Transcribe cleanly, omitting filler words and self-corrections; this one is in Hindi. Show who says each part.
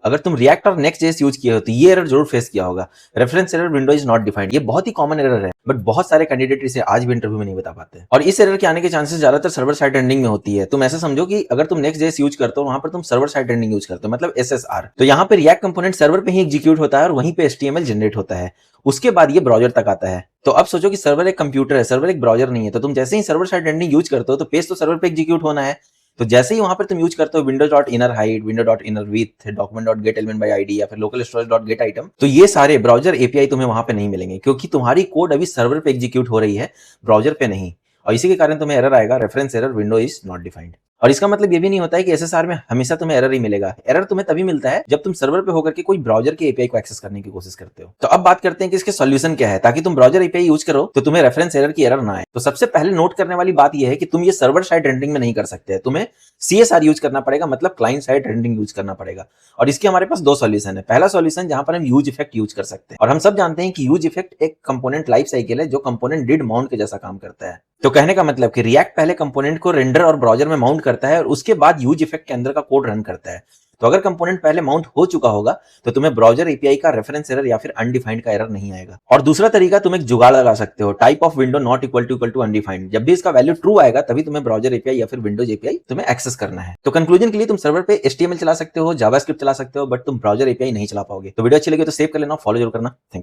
Speaker 1: अगर तुम रिएक्ट और नेक्स्ट जेएस यूज किए हो तो ये एरर जरूर फेस किया होगा, reference error window is not defined. ये बहुत ही कॉमन एरर है, बट बहुत सारे कैंडिडेट इसे आज भी इंटरव्यू में नहीं बता पाते। और इस एरर के आने के चांसेस ज्यादातर सर्वर साइड रेंडरिंग में होती है। तुम ऐसा समझो कि अगर तुम नेक्स्ट जेएस यूज करते हो, वहां पर तुम सर्वर साइड रेंडरिंग यूज करते हो, मतलब एसएसआर, तो यहाँ पे रिएक्ट कंपोनेंट सर्वर पे ही एग्जीक्यूट होता है और वहीं पे एचटीएमएल जनरेट होता है, उसके बाद ये ब्राउजर तक आता है। तो अब सोचो कि सर्वर एक कंप्यूटर है, सर्वर एक ब्राउजर नहीं है, तो तुम जैसे ही सर्वर साइड रेंडरिंग यूज करते हो तो पेज तो सर्वर पे एग्जीक्यूट होना है। तो जैसे ही वहां पर तुम यूज करते हो window dot inner height, window dot inner with, document dot gate element by ID या फिर local storage dot gate item, तो ये सारे ब्राउजर एपीआई तुम्हें वहां पे नहीं मिलेंगे, क्योंकि तुम्हारी कोड अभी सर्वर पे एग्जीक्यूट हो रही है, ब्राउजर पे नहीं। और इसी के कारण तुम्हें एरर आएगा, reference error window is not defined. और इसका मतलब ये भी नहीं होता है कि एसएसआर में हमेशा तुम्हें एरर ही मिलेगा। एरर तुम्हें तभी मिलता है जब तुम सर्वर पे होकर के कोई ब्राउजर के एपीआई को एक्सेस करने की कोशिश करते हो। तो अब बात करते हैं कि इसके सॉल्यूशन क्या है, ताकि तुम ब्राउजर एपीआई यूज करो तो तुम्हें रेफरेंस एरर की एरर ना आए। तो सबसे पहले नोट करने वाली बात यह है कि तुम ये सर्वर साइड रेंडरिंग में नहीं कर सकते, तुम्हें सीएसआर यूज करना पड़ेगा, मतलब क्लाइंट साइड रेंडरिंग यूज करना पड़ेगा। और इसके हमारे पास दो सॉल्यूशन है। पहला सॉल्यूशन जहां पर हम यूज इफेक्ट यूज कर सकते हैं, और हम सब जानते हैं कि यूज इफेक्ट एक कंपोनेंट लाइफ साइकिल है जो कंपोनेंट डिड माउंट के जैसा काम करता है। तो कहने का मतलब कि रिएक्ट पहले कंपोनेंट को रेंडर और ब्राउजर में माउंट करता है और उसके बाद यूज इफेक्ट के अंदर का कोड रन करता है। तो अगर कंपोनेंट पहले माउंट हो चुका होगा तो तुम्हें ब्राउजर एपीआई का रेफरेंस एरर या फिर अनडिफाइंड का एरर नहीं आएगा। और दूसरा तरीका, तुम एक जुगाड़ लगा सकते हो, type of window not equal to undefined. जब भी इसका वैल्यू ट्रू आएगा तभी तुम्हें ब्राउजर एपीआई या फिर विंडोज एपीआई तुम्हें एक्सेस करना है। तो कंक्लूजन के लिए तुम सर्वर पे एचटीएमएल चला सकते हो, जावास्क्रिप्ट चला सकते हो, बट तुम ब्राउजर एपीआई नहीं चला पाओगे। तो वीडियो अच्छी लगी तो सेव कर लेना, फॉलो जरूर करना। Thank you.